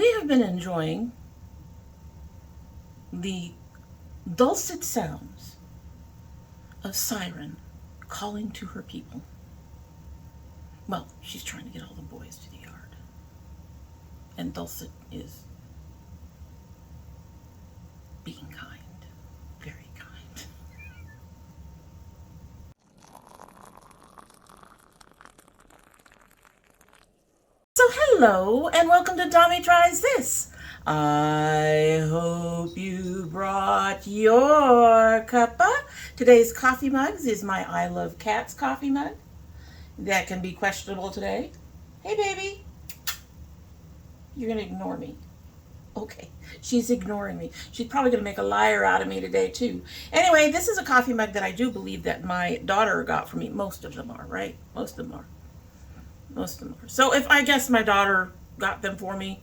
We have been enjoying the dulcet sounds of Siren calling to her people. Well, she's trying to get all the boys to the yard. And Dulcet is being kind, very kind. So hello and welcome to domytriesthis. I hope you brought your cuppa. Today's coffee mugs is my I Love Cats coffee mug. That can be questionable today. Hey baby. You're gonna ignore me. Okay, she's ignoring me. She's probably gonna make a liar out of me today too. Anyway, this is a coffee mug that I do believe that my daughter got for me. Most of them are, right? Most of them are. Most of them are. So if I guess my daughter got them for me,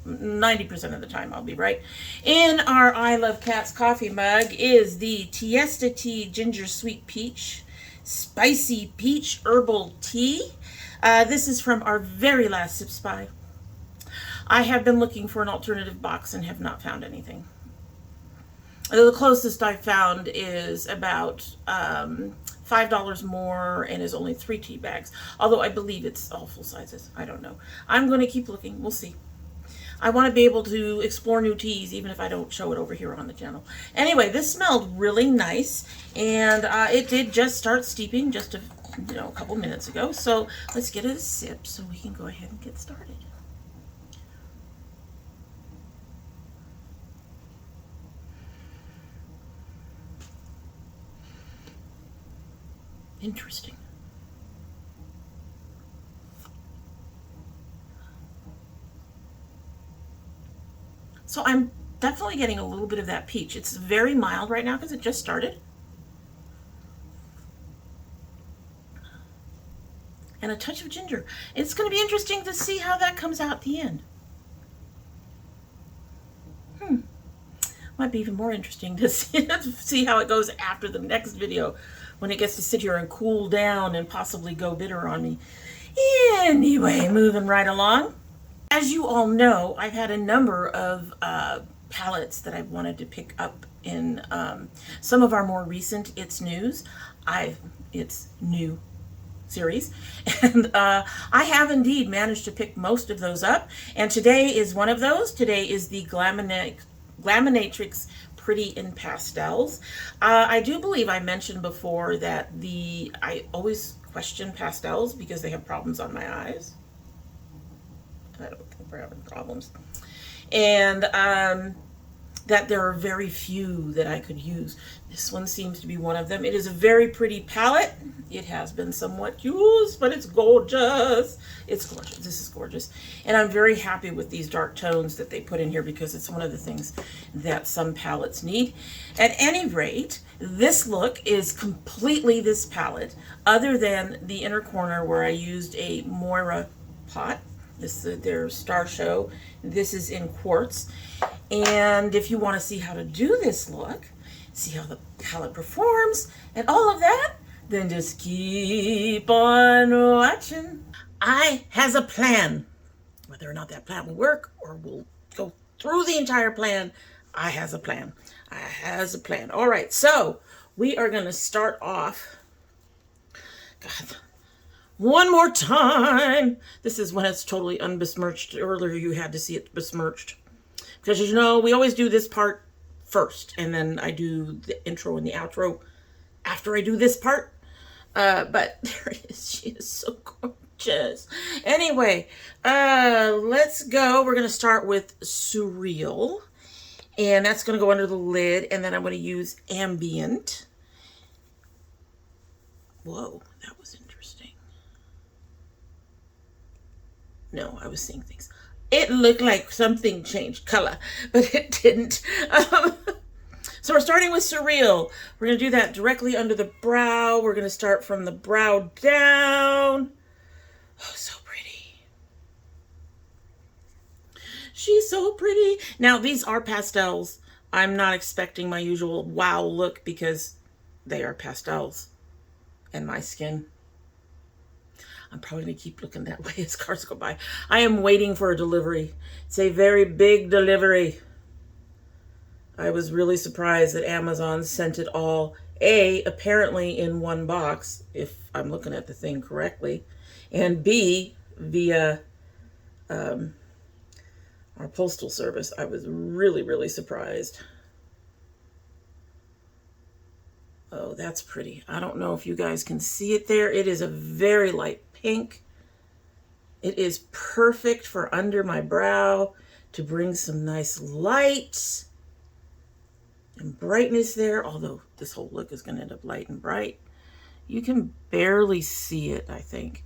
90% of the time I'll be right. In our I Love Cats coffee mug is the Tiesta tea ginger sweet peach spicy peach herbal tea. This is from our very last Sip Spy. I have been looking for an alternative box and have not found anything. The closest I found is about $5 more and is only 3 tea bags. Although I believe it's all full sizes. I don't know. I'm going to keep looking. We'll see. I want to be able to explore new teas even if I don't show it over here on the channel. Anyway, this smelled really nice, and it did just start steeping just a couple minutes ago. So let's get it a sip so we can go ahead and get started. Interesting. So I'm definitely getting a little bit of that peach. It's very mild right now because it just started. And a touch of ginger. It's going to be interesting to see how that comes out at the end. Might be even more interesting to see how it goes after the next video when it gets to sit here and cool down and possibly go bitter on me. Anyway, moving right along. As you all know, I've had a number of palettes that I've wanted to pick up in some of our more recent It's New series. And I have indeed managed to pick most of those up. And today is one of those. Today is the Glaminatrix Pretty in Pastels. I do believe I mentioned before that I always question pastels because they have problems on my eyes. I don't think we're having problems. And that there are very few that I could use. This one seems to be one of them. It is a very pretty palette. It has been somewhat used, but it's gorgeous. It's gorgeous. This is gorgeous. And I'm very happy with these dark tones that they put in here because it's one of the things that some palettes need. At any rate, this look is completely this palette, other than the inner corner where I used a Moira pot. This is their Star Show. This is in quartz. And if you want to see how to do this look, see how the palette performs, and all of that, then just keep on watching. I has a plan. Whether or not that plan will work or we'll go through the entire plan, I has a plan. I has a plan. All right, so we are going to start off. God. One more time. This is when it's totally unbesmirched. Earlier you had to see it besmirched. Because you know, we always do this part first. And then I do the intro and the outro after I do this part. But there it is. She is so gorgeous. Anyway, let's go. We're going to start with Surreal. And that's going to go under the lid. And then I'm going to use Ambient. Whoa, that was interesting. No, I was seeing things. It looked like something changed color, but it didn't. So we're starting with Surreal. We're going to do that directly under the brow. We're going to start from the brow down. Oh, so pretty. She's so pretty. Now, these are pastels. I'm not expecting my usual wow look because they are pastels and my skin. I'm probably going to keep looking that way as cars go by. I am waiting for a delivery. It's a very big delivery. I was really surprised that Amazon sent it all, A, apparently in one box, if I'm looking at the thing correctly, and B, via our postal service. I was really, really surprised. Oh, that's pretty. I don't know if you guys can see it there. It is a very light pink. It is perfect for under my brow to bring some nice light and brightness there, although this whole look is going to end up light and bright. You can barely see it, I think.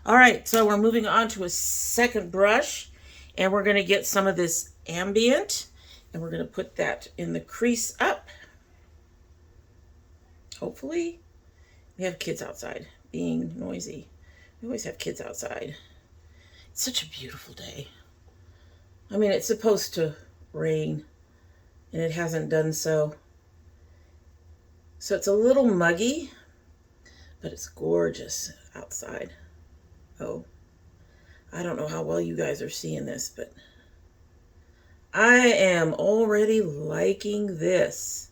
All right, so we're moving on to a second brush, and we're going to get some of this ambient, and we're going to put that in the crease up. Hopefully. We have kids outside being noisy. We always have kids outside. It's such a beautiful day. I mean, it's supposed to rain, and it hasn't done so. So it's a little muggy, but it's gorgeous outside. Oh, I don't know how well you guys are seeing this, but I am already liking this.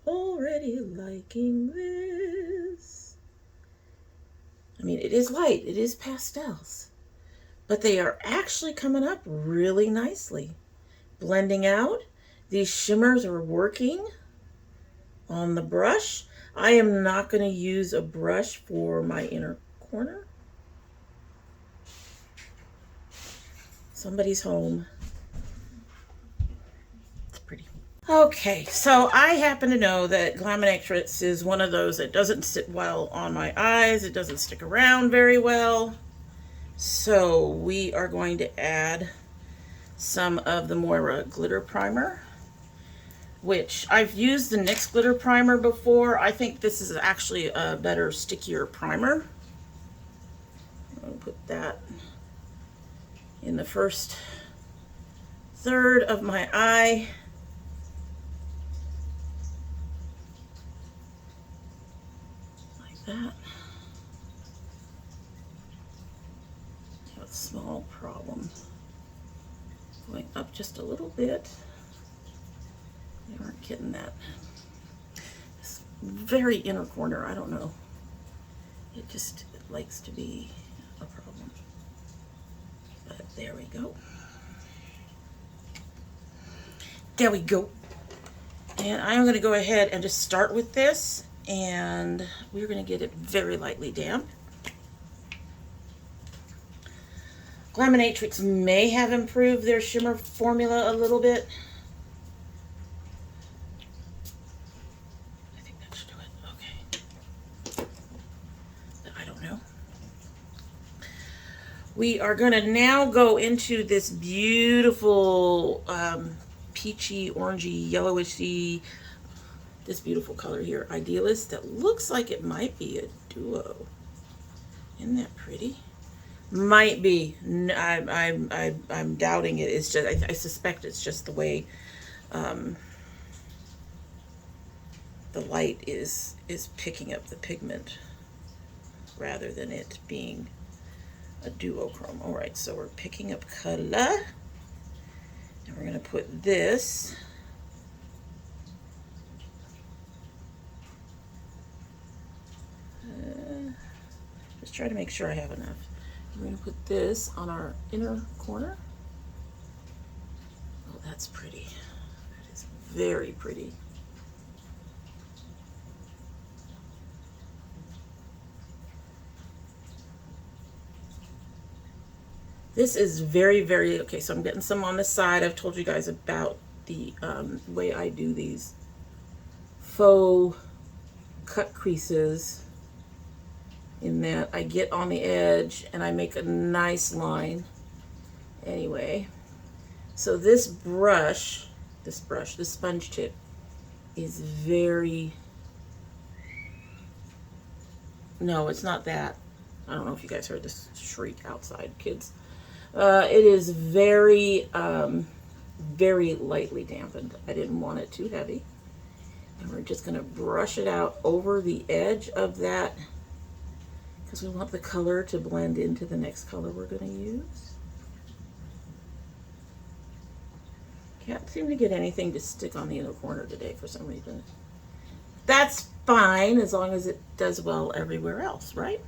Already liking this. I mean, it is light, it is pastels, but they are actually coming up really nicely. Blending out, these shimmers are working on the brush. I am not going to use a brush for my inner corner. Somebody's home. It's pretty. Okay, so I happen to know that Glaminatrix is one of those that doesn't sit well on my eyes. It doesn't stick around very well. So we are going to add some of the Moira glitter primer, which I've used the NYX glitter primer before. I think this is actually a better, stickier primer. I'll put that in the first third of my eye. Like that. I have a small problem. Going up just a little bit. They weren't getting that. This very inner corner, I don't know. It likes to be a problem. But there we go. There we go. And I'm going to go ahead and just start with this, and we're going to get it very lightly damp. Glaminatrix may have improved their shimmer formula a little bit. I think that should do it. Okay. But I don't know. We are going to now go into this beautiful peachy, orangey, yellowishy, this beautiful color here, Idealist, that looks like it might be a duo. Isn't that pretty? Might be. I'm doubting it. It's just I suspect it's just the way the light is picking up the pigment rather than it being a duochrome. All right, so we're picking up color, and we're going to put this just try to make sure I have enough. We're going to put this on our inner corner. Oh, that's pretty. That is very pretty. This is very, very, okay, so I'm getting some on the side. I've told you guys about the way I do these faux cut creases, in that I get on the edge and I make a nice line. Anyway, so this brush, this sponge tip, is very, no, it's not that. I don't know if you guys heard this shriek outside, kids. It is very, very lightly dampened. I didn't want it too heavy. And we're just going to brush it out over the edge of that because we want the color to blend into the next color we're going to use. Can't seem to get anything to stick on the inner corner today for some reason. That's fine as long as it does well everywhere else, right?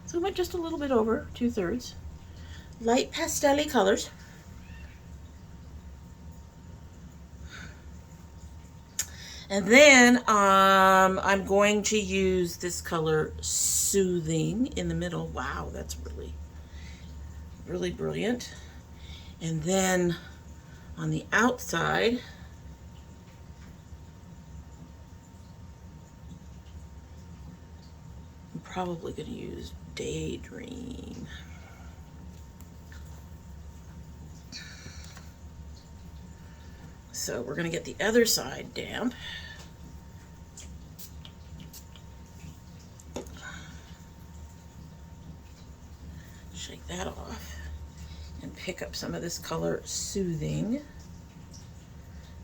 So we went just a little bit over 2/3. Light pastel-y colors. And then I'm going to use this color Soothing in the middle. Wow, that's really, really brilliant. And then on the outside, I'm probably going to use Daydream. So we're going to get the other side damp. Shake that off and pick up some of this color Soothing,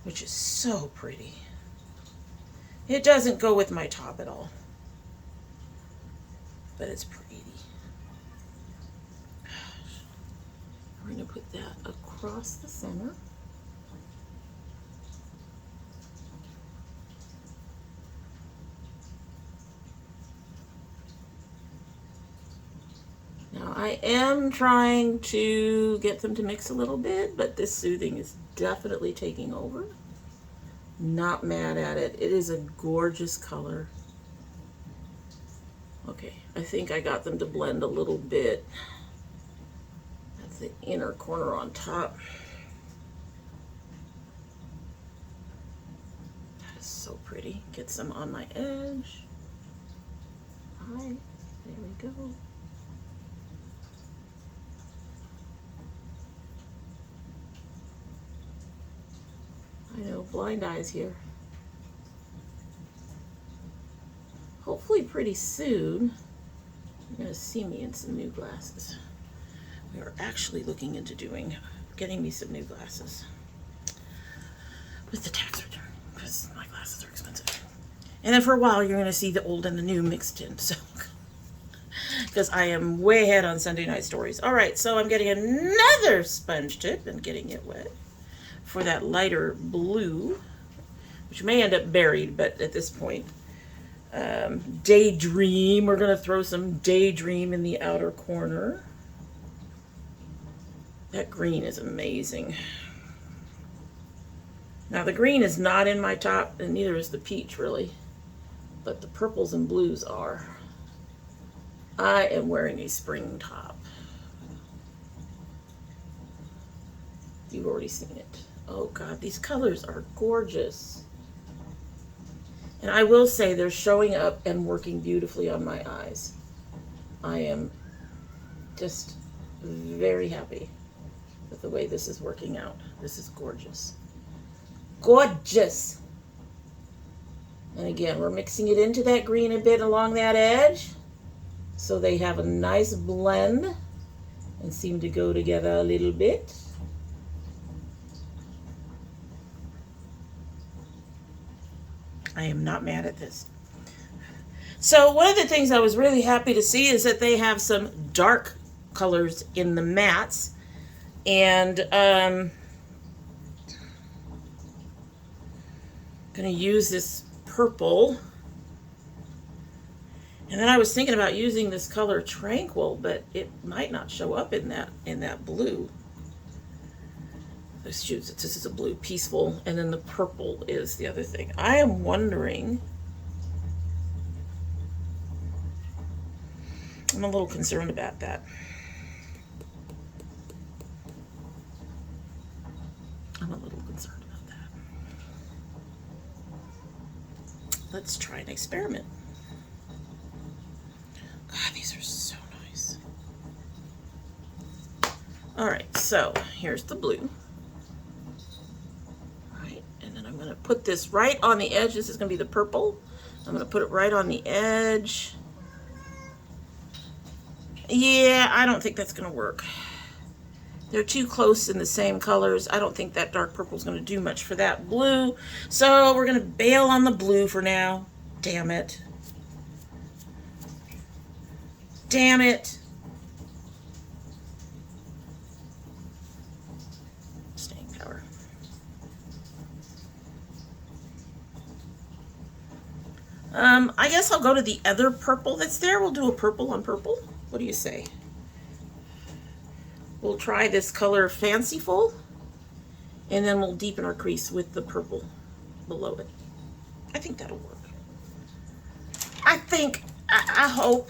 which is so pretty. It doesn't go with my top at all, but it's pretty. We're going to put that across the center. Now I am trying to get them to mix a little bit, but this Soothing is definitely taking over. Not mad at it. It is a gorgeous color. Okay, I think I got them to blend a little bit. That's the inner corner on top. That is so pretty. Get some on my edge. Hi, there we go. I know, blind eyes here. Hopefully pretty soon, you're going to see me in some new glasses. We are actually looking into getting me some new glasses with the tax return, because my glasses are expensive. And then for a while, you're going to see the old and the new mixed in, so because I am way ahead on Sunday Night Stories. All right, so I'm getting another sponge tip and getting it wet for that lighter blue, which may end up buried, but at this point, Daydream. We're going to throw some Daydream in the outer corner. That green is amazing. Now the green is not in my top, and neither is the peach really, but the purples and blues are. I am wearing a spring top. You've already seen it. Oh God, these colors are gorgeous. And I will say they're showing up and working beautifully on my eyes. I am just very happy with the way this is working out. This is gorgeous. Gorgeous! And again, we're mixing it into that green a bit along that edge so they have a nice blend and seem to go together a little bit. I am not mad at this. So one of the things I was really happy to see is that they have some dark colors in the mattes. And I'm going to use this purple. And then I was thinking about using this color Tranquil, but it might not show up in that blue. Excuse it, this is a blue, Peaceful, and then the purple is the other thing. I am wondering, I'm a little concerned about that. I'm a little concerned about that. Let's try an experiment. God, these are so nice. All right, so here's the blue. I'm going to put this right on the edge. This is going to be the purple. I'm going to put it right on the edge. Yeah, I don't think that's going to work. They're too close in the same colors. I don't think that dark purple is going to do much for that blue. So we're going to bail on the blue for now. Damn it. Damn it. Staying power. I guess I'll go to the other purple that's there. We'll do a purple on purple. What do you say? We'll try this color Fanciful, and then we'll deepen our crease with the purple below it. I think that'll work. I hope.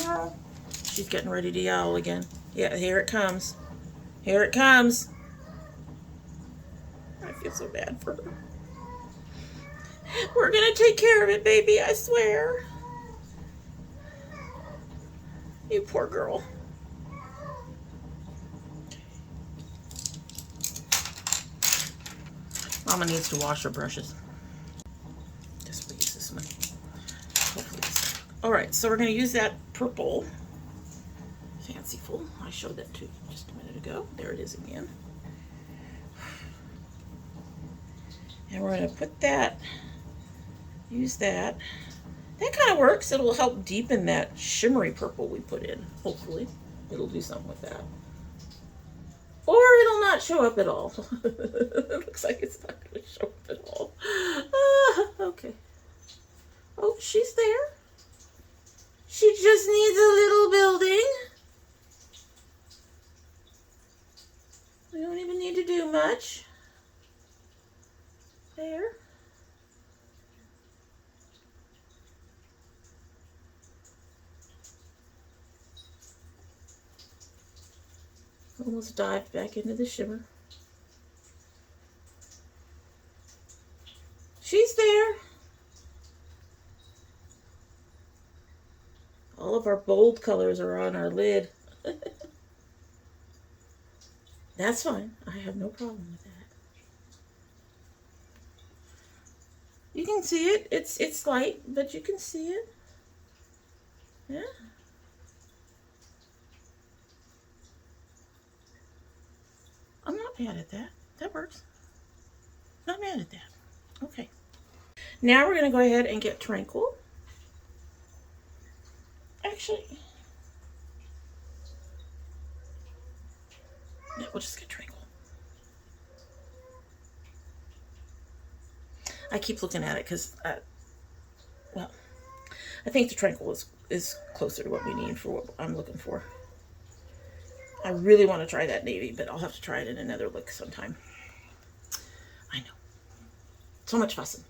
No. She's getting ready to yowl again. Yeah, here it comes. Here it comes. I feel so bad for her. We're gonna take care of it, baby, I swear. You poor girl. Mama needs to wash her brushes. Guess we'll use this one. Hopefully this will work. Alright, so we're gonna use that purple Fanciful. I showed that to you just a minute ago. There it is again. And we're gonna put that, use that. That kind of works. It'll help deepen that shimmery purple we put in. Hopefully. It'll do something with that. Or it'll not show up at all. It looks like it's not going to show up at all. Okay. Oh, she's there. She just needs a little building. We don't even need to do much. There. Almost dived back into the shimmer. She's there. All of our bold colors are on our lid. That's fine. I have no problem with that. You can see it. It's light, but you can see it. Yeah. I'm not mad at that. That works. Not mad at that. Okay. Now we're going to go ahead and get Tranquil. Actually, yeah, we'll just get Tranquil. I keep looking at it because, well, I think the Tranquil is closer to what we need for what I'm looking for. I really want to try that navy, but I'll have to try it in another look sometime. I know. So much fussing.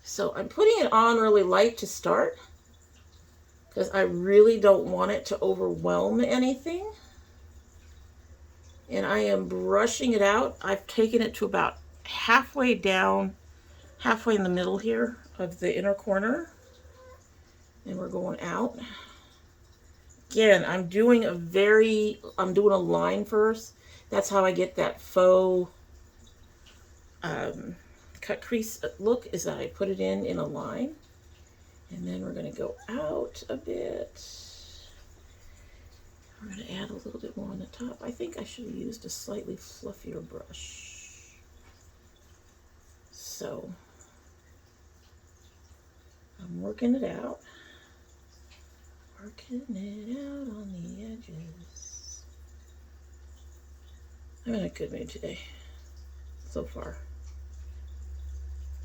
So I'm putting it on really light to start because I really don't want it to overwhelm anything. And I am brushing it out. I've taken it to about halfway down, halfway in the middle here of the inner corner. And we're going out. Again, I'm doing a line first. That's how I get that faux cut crease look, is that I put it in a line. And then we're going to go out a bit. We're going to add a little bit more on the top. I think I should have used a slightly fluffier brush. So, I'm working it out. Working it out on the edges. I'm in a good mood today, so far.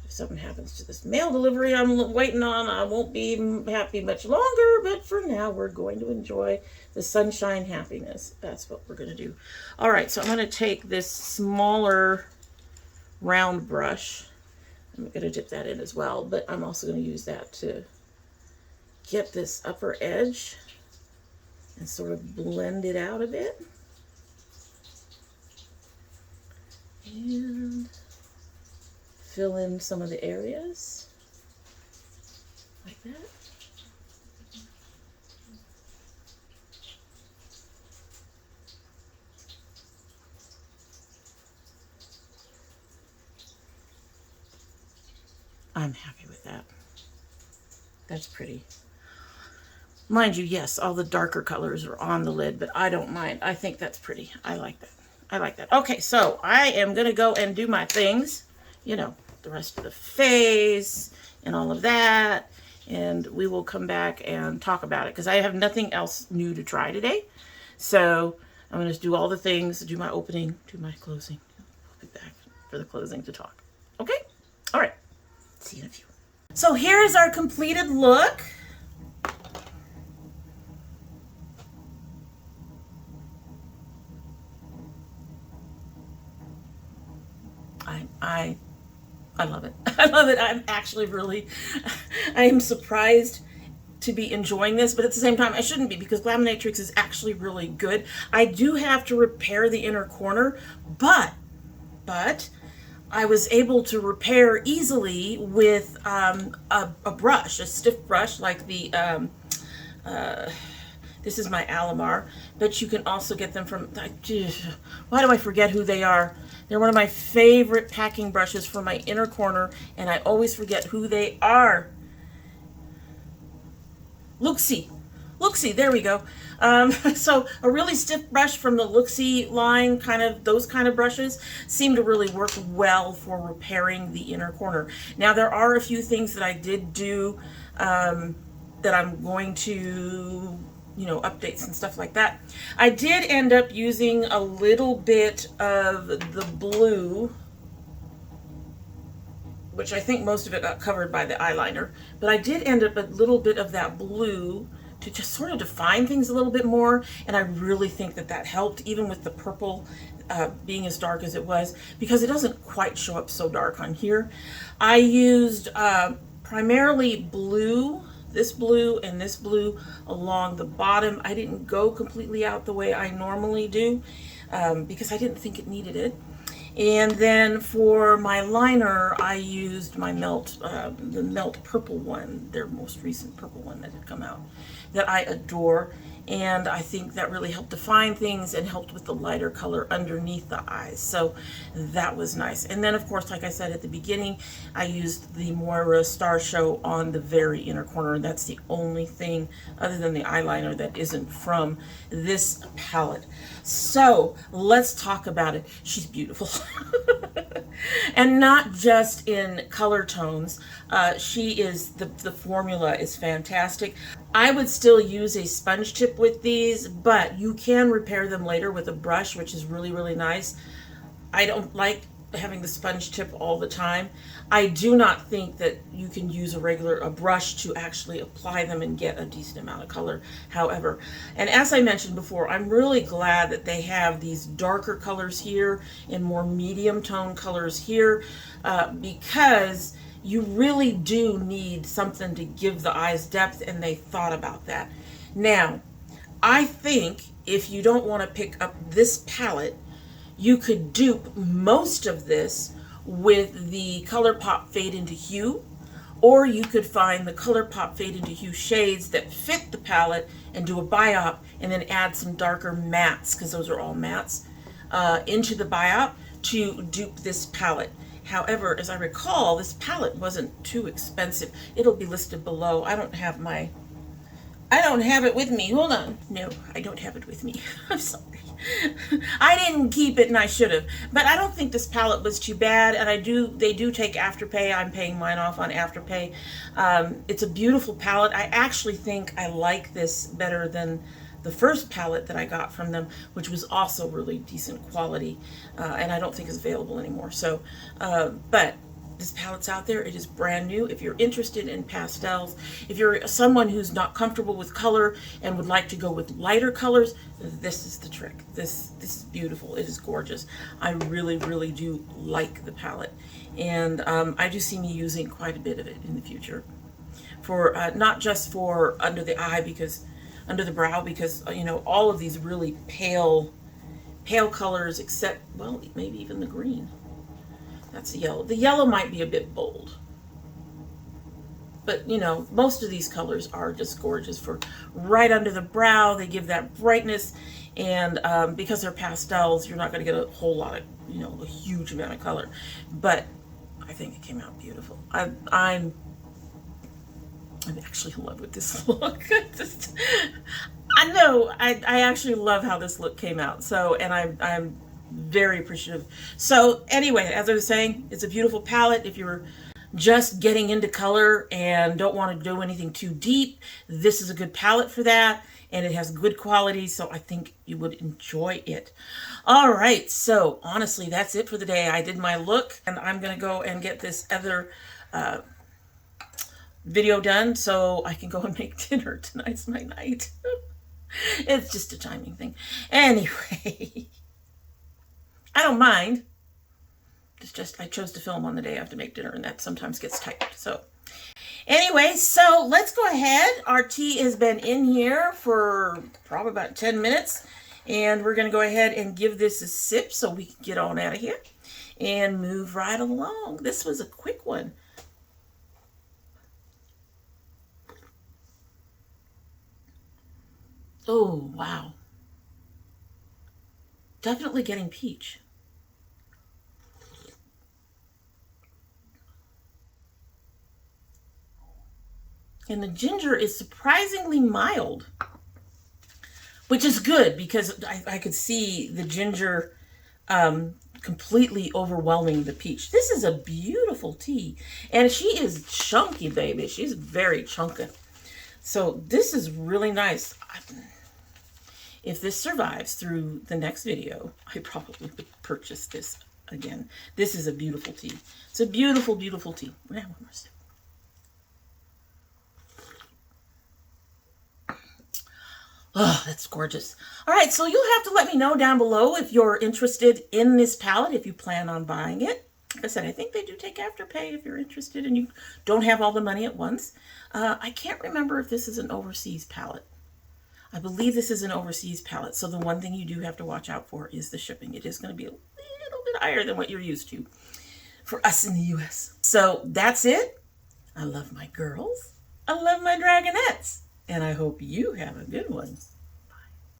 If something happens to this mail delivery I'm waiting on, I won't be happy much longer, but for now we're going to enjoy the sunshine happiness. That's what we're going to do. All right, so I'm going to take this smaller round brush. I'm going to dip that in as well, but I'm also going to use that to get this upper edge and sort of blend it out a bit. And fill in some of the areas like that. I'm happy with that. That's pretty. Mind you, yes, all the darker colors are on the lid, but I don't mind. I think that's pretty. I like that. I like that. Okay, so I am going to go and do my things. You know, the rest of the face and all of that. And we will come back and talk about it because I have nothing else new to try today. So I'm going to do all the things, do my opening, do my closing. I'll be back for the closing to talk. Okay? All right. See you in a few. So here is our completed look. I love it. I love it. I'm actually really, I am surprised to be enjoying this, but at the same time, I shouldn't be because Glaminatrix is actually really good. I do have to repair the inner corner, but I was able to repair easily with a brush, a stiff brush like the, this is my Alamar, but you can also get them from, why do I forget who they are? They're one of my favorite packing brushes for my inner corner, and I always forget who they are. Luxie, there we go. So a really stiff brush from the Luxie line, those kind of brushes seem to really work well for repairing the inner corner. Now there are a few things that I did do that I'm going to, you know, updates and stuff like that. I did end up using a little bit of the blue, which I think most of it got covered by the eyeliner, but I did end up a little bit of that blue to just sort of define things a little bit more, and I really think that that helped, even with the purple being as dark as it was, because it doesn't quite show up so dark on here. I used primarily blue, this blue and this blue along the bottom. I didn't go completely out the way I normally do because I didn't think it needed it. And then for my liner, I used my the Melt purple one, their most recent purple one that had come out, that I adore. And I think that really helped define things and helped with the lighter color underneath the eyes. So that was nice. And then, of course, like I said at the beginning, I used the Moira Star Show on the very inner corner. And that's the only thing other than the eyeliner that isn't from this palette. So let's talk about it. She's beautiful. And not just in color tones. The formula is fantastic. I would still use a sponge tip with these, but you can repair them later with a brush, which is really, really nice. I don't like having the sponge tip all the time. I do not think that you can use a brush to actually apply them and get a decent amount of color, however. And as I mentioned before, I'm really glad that they have these darker colors here and more medium tone colors here because you really do need something to give the eyes depth, and they thought about that. Now, I think if you don't want to pick up this palette, you could dupe most of this with the ColourPop Fade into Hue, or you could find the ColourPop Fade into Hue shades that fit the palette and do a biop and then add some darker mattes, because those are all mattes, into the biop to dupe this palette. However, as I recall, this palette wasn't too expensive. It'll be listed below. I don't have it with me. Hold on. No, I don't have it with me. I'm sorry. I didn't keep it, and I should have. But I don't think this palette was too bad, and they do take Afterpay. I'm paying mine off on Afterpay. It's a beautiful palette. I actually think I like this better than the first palette that I got from them, which was also really decent quality, and I don't think is available anymore. So, but this palette's out there. It is brand new. If you're interested in pastels, if you're someone who's not comfortable with color and would like to go with lighter colors, this is the trick. This is beautiful. It is gorgeous. I really, really do like the palette, and I do see me using quite a bit of it in the future, for not just for under the brow, because you know, all of these really pale colors, except, well, maybe even the green. That's the yellow. The yellow might be a bit bold, but you know, most of these colors are just gorgeous for right under the brow. They give that brightness, and because they're pastels, you're not going to get a whole lot of, you know, a huge amount of color, but I think it came out beautiful. I'm actually in love with this look. I know, I actually love how this look came out. So, and I'm very appreciative. So anyway, as I was saying, it's a beautiful palette. If you're just getting into color and don't want to do anything too deep, this is a good palette for that. And it has good quality, so I think you would enjoy it. All right, so honestly, that's it for the day. I did my look, and I'm going to go and get this other video done so I can go and make dinner. Tonight's my night. It's just a timing thing. Anyway, I don't mind. It's just I chose to film on the day I have to make dinner, and that sometimes gets tight. So anyway, so let's go ahead. Our tea has been in here for probably about 10 minutes, and we're going to go ahead and give this a sip so we can get on out of here and move right along. This was a quick one. Oh, wow. Definitely getting peach. And the ginger is surprisingly mild, which is good because I could see the ginger completely overwhelming the peach. This is a beautiful tea. And she is chunky, baby. She's very chunky. So this is really nice. If this survives through the next video, I probably would purchase this again. This is a beautiful tea. It's a beautiful, beautiful tea. We're gonna have one more sip. Oh, that's gorgeous. All right, so you'll have to let me know down below if you're interested in this palette, if you plan on buying it. Like I said, I think they do take Afterpay if you're interested and you don't have all the money at once. I can't remember if this is an overseas palette. I believe this is an overseas palette, so the one thing you do have to watch out for is the shipping. It is going to be a little bit higher than what you're used to for us in the U.S. So that's it. I love my girls. I love my dragonettes. And I hope you have a good one.